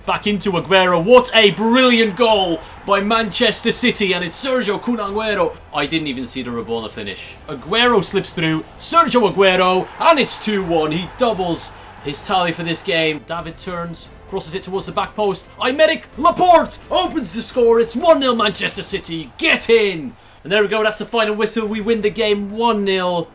Back into Aguero. What a brilliant goal by Manchester City. And it's Sergio Kun Aguero. I didn't even see the Rabona finish. Aguero slips through. Sergio Aguero. And it's 2-1. He doubles his tally for this game. David turns. Crosses it towards the back post. Aymeric Laporte opens the score. It's 1-0 Manchester City. Get in. And there we go. That's the final whistle. We win the game 1-0.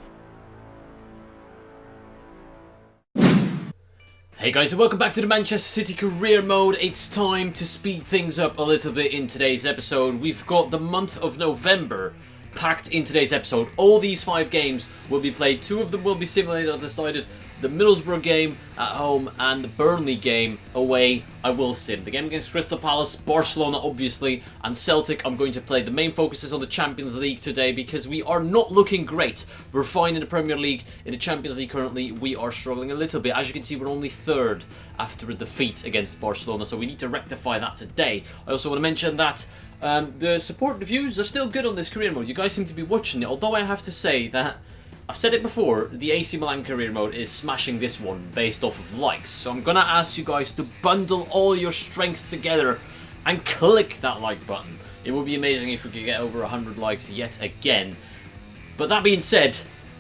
Hey guys, and welcome back to the Manchester City career mode. It's time to speed things up a little bit in today's episode. We've got the month of November packed in today's episode. All these 5 games will be played. 2 of them will be simulated, I've decided. The Middlesbrough game at home and the Burnley game away, I will sim. The game against Crystal Palace, Barcelona obviously, and Celtic I'm going to play. The main focus is on the Champions League today because we are not looking great. We're fine in the Premier League. In the Champions League currently, we are struggling a little bit. As you can see, we're only 3rd after a defeat against Barcelona, so we need to rectify that today. I also want to mention that the support reviews are still good on this career mode. You guys seem to be watching it, although I have to say that I've said it before, the AC Milan career mode is smashing this one based off of likes. So I'm going to ask you guys to bundle all your strengths together and click that like button. It would be amazing if we could get over 100 likes yet again. But that being said,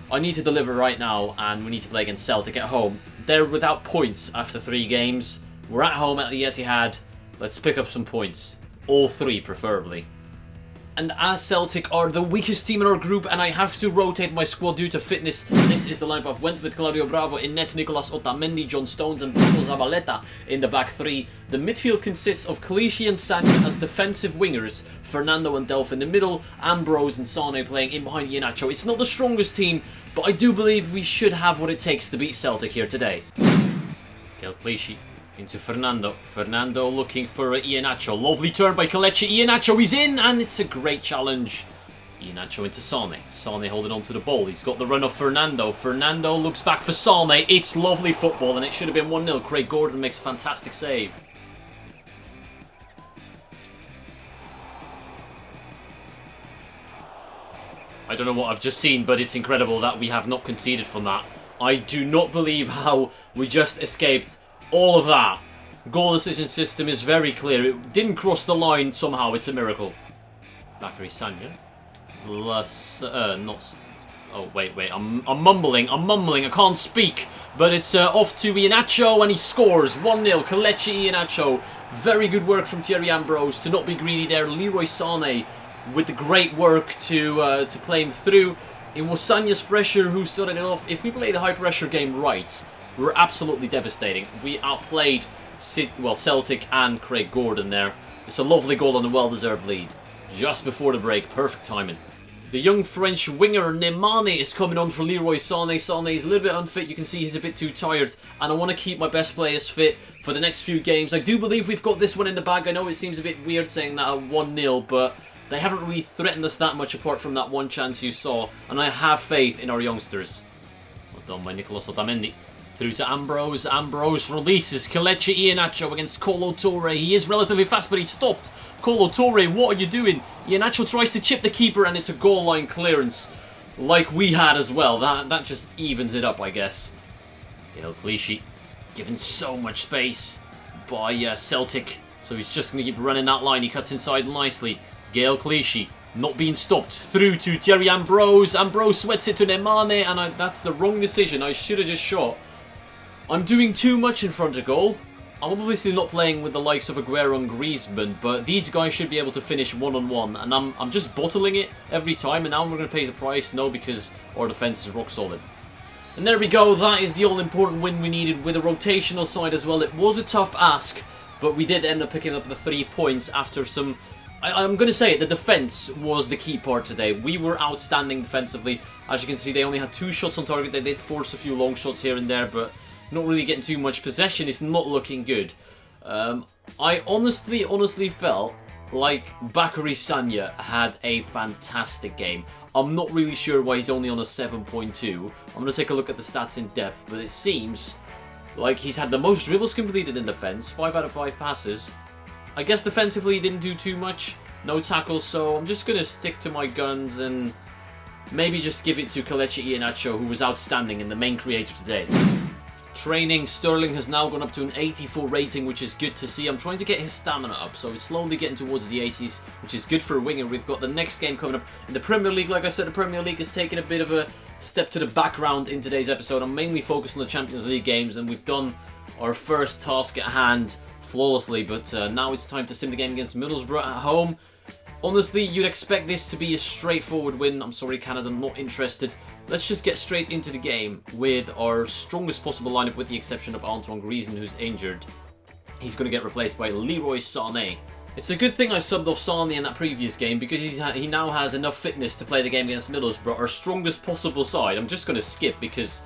I need to deliver right now and we need to play against Celtic at home. They're without points after 3 games. We're at home at the Etihad. Let's pick up some points. All 3 preferably. And as Celtic are the weakest team in our group and I have to rotate my squad due to fitness, this is the lineup I've went with. Claudio Bravo in net, Nicolas Otamendi, John Stones and Bruno Zabaleta in the back 3. The midfield consists of Clichy and Sanya as defensive wingers, Fernando and Delph in the middle, Ambrose and Sane playing in behind Iheanacho. It's not the strongest team, but I do believe we should have what it takes to beat Celtic here today. Clichy into Fernando. Fernando looking for Iheanacho. Lovely turn by Kelechi. Iheanacho is in and it's a great challenge. Iheanacho into Sane. Sane holding on to the ball. He's got the run of Fernando. Fernando looks back for Sane. It's lovely football and it should have been 1-0. Craig Gordon makes a fantastic save. I don't know what I've just seen, but it's incredible that we have not conceded from that. I do not believe how we just escaped all of that. Goal decision system is very clear. It didn't cross the line somehow. It's a miracle. Bakary Sagna. Oh, wait. I'm mumbling. I can't speak. But it's off to Iheanacho and he scores. 1-0. Kelechi Iheanacho. Very good work from Thierry Ambrose to not be greedy there. Leroy Sane with the great work to play him through. It was Sanya's pressure who started it off. If we play the high pressure game right, we're absolutely devastating. We outplayed Celtic and Craig Gordon there. It's a lovely goal and a well-deserved lead. Just before the break, perfect timing. The young French winger Nemane is coming on for Leroy Sane. Sane is a little bit unfit. You can see he's a bit too tired. And I want to keep my best players fit for the next few games. I do believe we've got this one in the bag. I know it seems a bit weird saying that at 1-0, but they haven't really threatened us that much apart from that one chance you saw. And I have faith in our youngsters. Well done by Nicolas Otamendi. Through to Ambrose. Ambrose releases Kelechi Iheanacho against Kolo Touré. He is relatively fast, but he stopped. Kolo Touré, what are you doing? Iheanacho tries to chip the keeper, and it's a goal line clearance, like we had as well. That just evens it up, I guess. Clichy given so much space by Celtic, so he's just going to keep running that line. He cuts inside nicely. Gael Clichy not being stopped. Through to Thierry Ambrose. Ambrose sweats it to Nemane, and that's the wrong decision. I should have just shot. I'm doing too much in front of goal. I'm obviously not playing with the likes of Aguero and Griezmann, but these guys should be able to finish one-on-one, and I'm just bottling it every time, and now we're going to pay the price. No, because our defence is rock solid. And there we go. That is the all-important win we needed with a rotational side as well. It was a tough ask, but we did end up picking up the 3 points after some... I'm going to say it, the defence was the key part today. We were outstanding defensively. As you can see, they only had 2 shots on target. They did force a few long shots here and there, but not really getting too much possession. It's not looking good. I honestly felt like Bakary Sagna had a fantastic game. I'm not really sure why he's only on a 7.2. I'm going to take a look at the stats in depth, but it seems like he's had the most dribbles completed in defence, 5 out of 5 passes. I guess defensively he didn't do too much, no tackles, so I'm just going to stick to my guns and maybe just give it to Kelechi Iheanacho, who was outstanding and the main creator today. Training, Sterling has now gone up to an 84 rating, which is good to see. I'm trying to get his stamina up, so he's slowly getting towards the 80s, which is good for a winger. We've got the next game coming up in the Premier League. Like I said, the Premier League has taken a bit of a step to the background in today's episode. I'm mainly focused on the Champions League games, and we've done our first task at hand flawlessly, but now it's time to sim the game against Middlesbrough at home. Honestly, you'd expect this to be a straightforward win. I'm sorry, Canada, not interested. Let's just get straight into the game with our strongest possible lineup, with the exception of Antoine Griezmann, who's injured. He's going to get replaced by Leroy Sané. It's a good thing I subbed off Sané in that previous game, because he now has enough fitness to play the game against Middlesbrough, our strongest possible side. I'm just going to skip because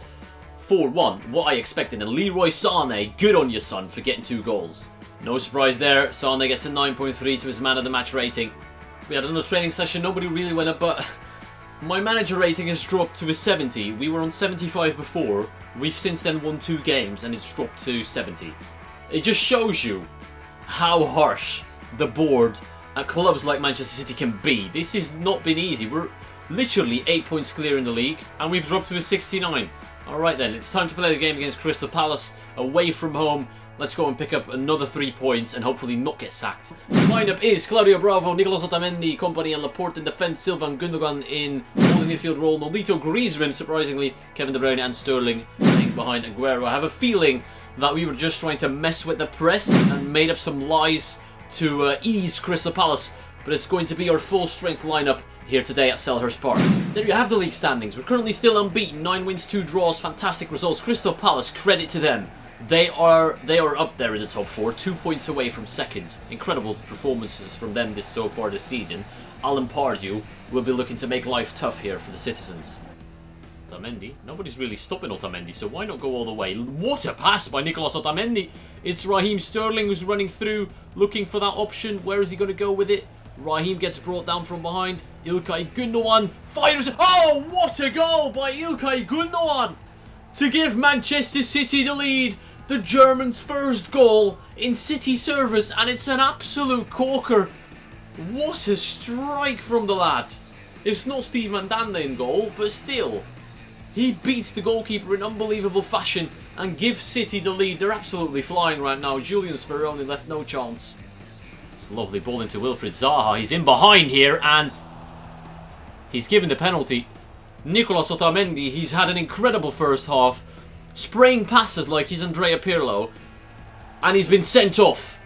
4-1, what I expected. And Leroy Sané, good on you, son, for getting 2 goals. No surprise there. Sané gets a 9.3 to his man of the match rating. We had another training session, nobody really went up, but my manager rating has dropped to a 70. We were on 75 before. We've since then won 2 games and it's dropped to 70. It just shows you how harsh the board at clubs like Manchester City can be. This has not been easy. We're literally 8 points clear in the league and we've dropped to a 69. Alright then, it's time to play the game against Crystal Palace away from home. Let's go and pick up another 3 points and hopefully not get sacked. The lineup is Claudio Bravo, Nicolas Otamendi, Kompany and Laporte in defence, Silva and Gundogan in holding midfield role, Nolito, Griezmann, surprisingly, Kevin De Bruyne and Sterling playing behind Aguero. I have a feeling that we were just trying to mess with the press and made up some lies to ease Crystal Palace, but it's going to be our full strength lineup here today at Selhurst Park. There you have the league standings. We're currently still unbeaten, 9 wins, 2 draws, fantastic results. Crystal Palace, credit to them. They are up there in the top 4, 2 points away from second. Incredible performances from them so far this season. Alan Pardew will be looking to make life tough here for the citizens. Otamendi, nobody's really stopping Otamendi, so why not go all the way? What a pass by Nicolas Otamendi! It's Raheem Sterling who's running through, looking for that option. Where is he going to go with it? Raheem gets brought down from behind. İlkay Gündoğan fires. Oh, what a goal by İlkay Gündoğan! To give Manchester City the lead, the Germans' first goal in City service, and it's an absolute corker. What a strike from the lad. It's not Steve Mandanda in goal, but still. He beats the goalkeeper in unbelievable fashion and gives City the lead. They're absolutely flying right now. Julian Speroni left no chance. It's a lovely ball into Wilfried Zaha. He's in behind here and he's given the penalty. Nicolas Otamendi, he's had an incredible first half, spraying passes like he's Andrea Pirlo, and he's been sent off.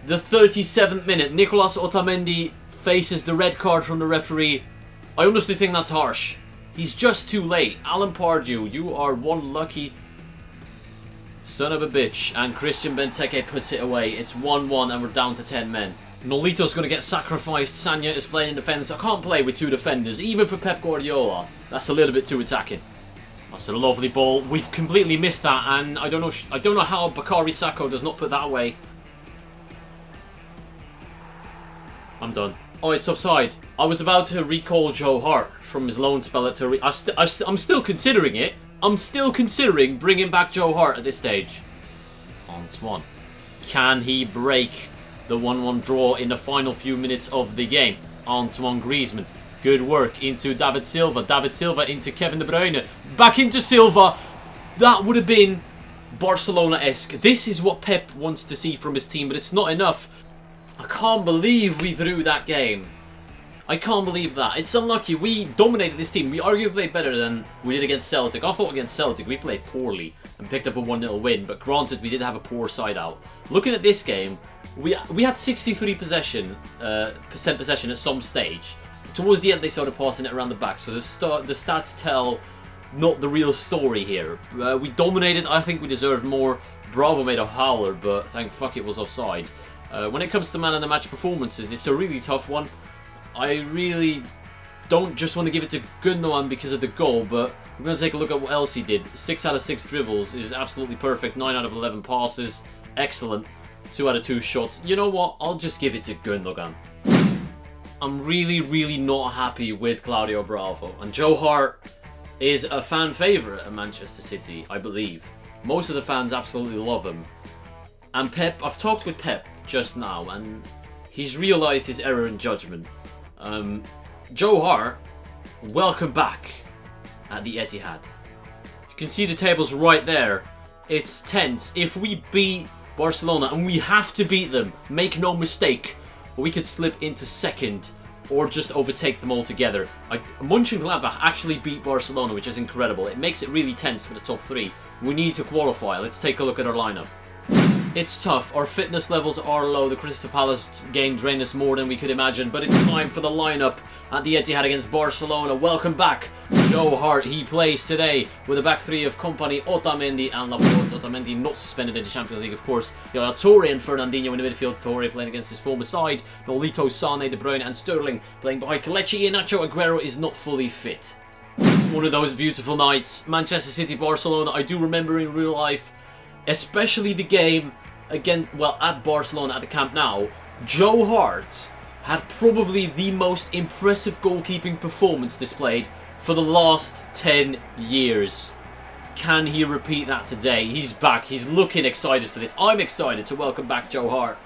The 37th minute, Nicolas Otamendi faces the red card from the referee. I honestly think that's harsh. He's just too late. Alan Pardew, you are one lucky son of a bitch. And Christian Benteke puts it away. It's 1-1 and we're down to 10 men. Nolito's going to get sacrificed. Sanya is playing in defence. I can't play with 2 defenders, even for Pep Guardiola. That's a little bit too attacking. That's a lovely ball. We've completely missed that, and I don't know how Bakary Sacco does not put that away. I'm done. Oh, it's offside. I was about to recall Joe Hart from his loan spell at Torino. I'm still considering it. I'm still considering bringing back Joe Hart at this stage. Antoine. Can he break the 1-1 draw in the final few minutes of the game? Antoine Griezmann. Good work into David Silva. David Silva into Kevin De Bruyne. Back into Silva. That would have been Barcelona-esque. This is what Pep wants to see from his team, but it's not enough. I can't believe we drew that game. I can't believe that. It's unlucky. We dominated this team. We arguably played better than we did against Celtic. I thought against Celtic we played poorly and picked up a 1-0 win, but granted we did have a poor side out. Looking at this game, we had 63% possession at some stage. Towards the end they started passing it around the back, so the stats tell not the real story here. We dominated. I think we deserved more. Bravo made a howler, but thank fuck it was offside. When it comes to man of the match performances, it's a really tough one. I really don't just want to give it to Gundogan because of the goal, but we're going to take a look at what else he did. 6 out of 6 dribbles is absolutely perfect. 9 out of 11 passes, excellent. 2 out of 2 shots. You know what? I'll just give it to Gundogan. I'm really not happy with Claudio Bravo. And Joe Hart is a fan favourite at Manchester City, I believe. Most of the fans absolutely love him. And Pep, I've talked with Pep just now, and he's realised his error in judgment. Joe Hart, welcome back at the Etihad. You can see the tables right there. It's tense. If we beat Barcelona, and we have to beat them, make no mistake, we could slip into second or just overtake them altogether. Mönchengladbach actually beat Barcelona, which is incredible. It makes it really tense for the top 3. We need to qualify. Let's take a look at our lineup. It's tough. Our fitness levels are low. The Crystal Palace game drained us more than we could imagine. But it's time for the lineup at the Etihad against Barcelona. Welcome back, Joe Hart. He plays today with a back 3 of Kompany, Otamendi and Laporte. Otamendi not suspended in the Champions League, of course. Yaya Toure and Fernandinho in the midfield. Toure playing against his former side. Nolito, Sane, De Bruyne and Sterling playing behind Kelechi Iheanacho. Aguero is not fully fit. One of those beautiful nights. Manchester City, Barcelona. I do remember in real life, especially the game against, well, at Barcelona at the Camp Nou, Joe Hart had probably the most impressive goalkeeping performance displayed for the last 10 years. Can he repeat that today? He's back. He's looking excited for this. I'm excited to welcome back Joe Hart.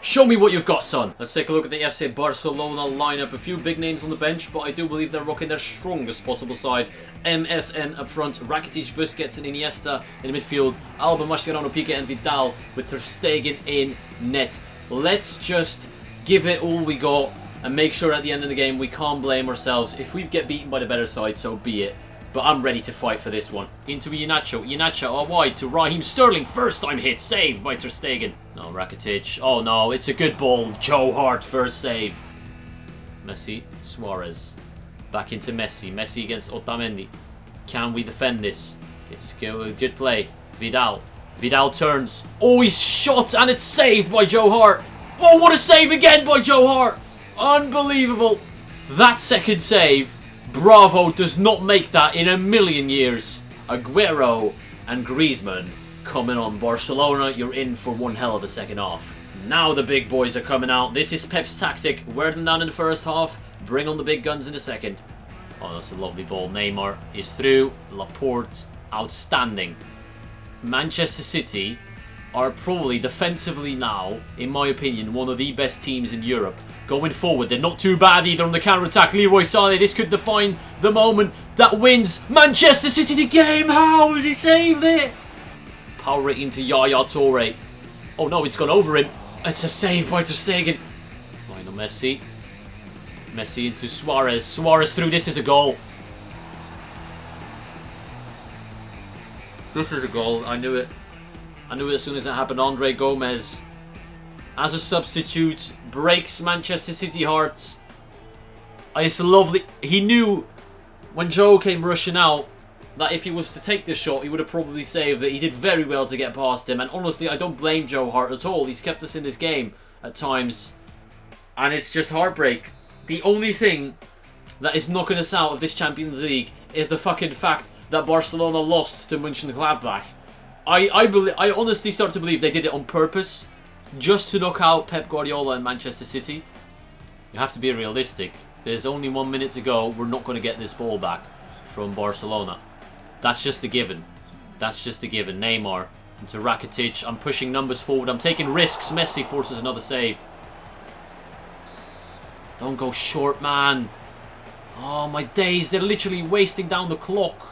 Show me what you've got, son. Let's take a look at the FC Barcelona lineup. A few big names on the bench, but I do believe they're rocking their strongest possible side. MSN up front, Rakitic, Busquets and Iniesta in the midfield. Alba, Mascherano, Piqué and Vidal with Ter Stegen in net. Let's just give it all we got and make sure at the end of the game we can't blame ourselves. If we get beaten by the better side, so be it. But I'm ready to fight for this one. Into Iheanacho. Iheanacho wide to Raheem Sterling. First time hit. Saved by Ter Stegen. No, Rakitic. Oh no, it's a good ball. Joe Hart first save. Messi. Suarez. Back into Messi. Messi against Otamendi. Can we defend this? It's a good play. Vidal. Vidal turns. Oh, he's shot and it's saved by Joe Hart. Oh, what a save again by Joe Hart. Unbelievable. That second save. Bravo does not make that in a million years. Aguero and Griezmann coming on. Barcelona, you're in for one hell of a second half. Now the big boys are coming out. This is Pep's tactic. Wear them down in the first half. Bring on the big guns in the second. Oh, that's a lovely ball. Neymar is through. Laporte, outstanding. Manchester City are probably defensively now, in my opinion, one of the best teams in Europe. Going forward, they're not too bad either on the counter-attack. Leroy Sané, this could define the moment that wins Manchester City the game. How has he saved it? Power it into Yaya Toure. Oh no, it's gone over him. It's a save by Ter Stegen. Lionel Messi. Messi into Suarez. Suarez through. This is a goal. This is a goal. I knew it. I knew it as soon as it happened. Andre Gomez, as a substitute, breaks Manchester City hearts. It's lovely. He knew when Joe came rushing out that if he was to take this shot, he would have probably saved it. He did very well to get past him. And honestly, I don't blame Joe Hart at all. He's kept us in this game at times. And it's just heartbreak. The only thing that is knocking us out of this Champions League is the fucking fact that Barcelona lost to Mönchengladbach. I honestly start to believe they did it on purpose, just to knock out Pep Guardiola and Manchester City. You have to be realistic. There's only 1 minute to go. We're not going to get this ball back from Barcelona. That's just a given. That's just a given. Neymar into Rakitic. I'm pushing numbers forward. I'm taking risks. Messi forces another save. Don't go short, man. Oh, my days. They're literally wasting down the clock.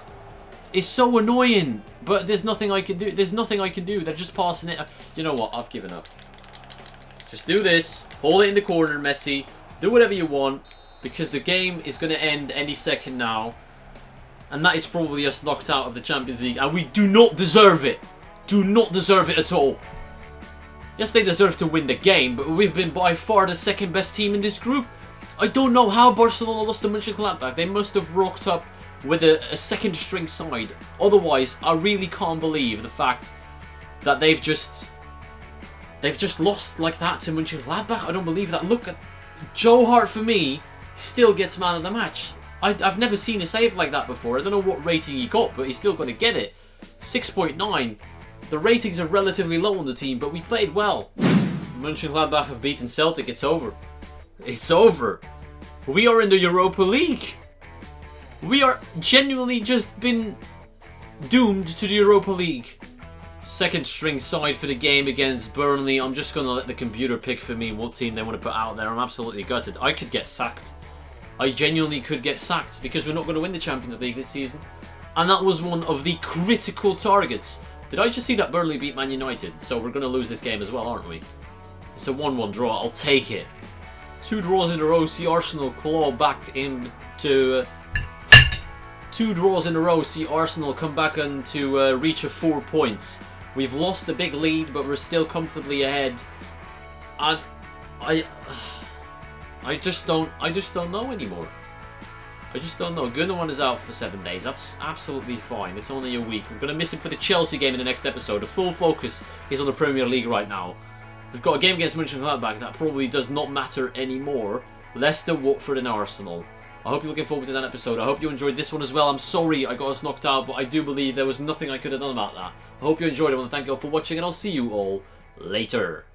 It's so annoying, but there's nothing I can do. There's nothing I can do. They're just passing it. You know what? I've given up. Just do this. Hold it in the corner, Messi. Do whatever you want, because the game is going to end any second now. And that is probably us knocked out of the Champions League. And we do not deserve it. Do not deserve it at all. Yes, they deserve to win the game, but we've been by far the second best team in this group. I don't know how Barcelona lost to Mönchengladbach. They must have rocked up with a second string side. Otherwise, I really can't believe the fact that they've just lost like that to Mönchengladbach. I don't believe that. Look, at Joe Hart for me still gets man of the match. I've never seen a save like that before. I don't know what rating he got, but he's still going to get it. 6.9. The ratings are relatively low on the team, but we played well. Mönchengladbach have beaten Celtic. It's over. It's over. We are in the Europa League. We are genuinely just been doomed to the Europa League. Second string side for the game against Burnley. I'm just going to let the computer pick for me what team they want to put out there. I'm absolutely gutted. I could get sacked. I genuinely could get sacked because we're not going to win the Champions League this season. And that was one of the critical targets Did I just see that Burnley beat Man United? So we're going to lose this game as well, aren't we? It's a 1-1 draw. I'll take it. 2 draws in a row. See Arsenal claw back into... 2 draws in a row. See Arsenal come back into reach of 4 points. We've lost a big lead, but we're still comfortably ahead. And I just don't know anymore. I just don't know. Gundogan is out for 7 days. That's absolutely fine. It's only a week. We're going to miss him for the Chelsea game in the next episode. The full focus is on the Premier League right now. We've got a game against Mönchengladbach that probably does not matter anymore. Leicester, Watford and Arsenal. I hope you're looking forward to that episode. I hope you enjoyed this one as well. I'm sorry I got us knocked out, but I do believe there was nothing I could have done about that. I hope you enjoyed it. I want to thank you all for watching, and I'll see you all later.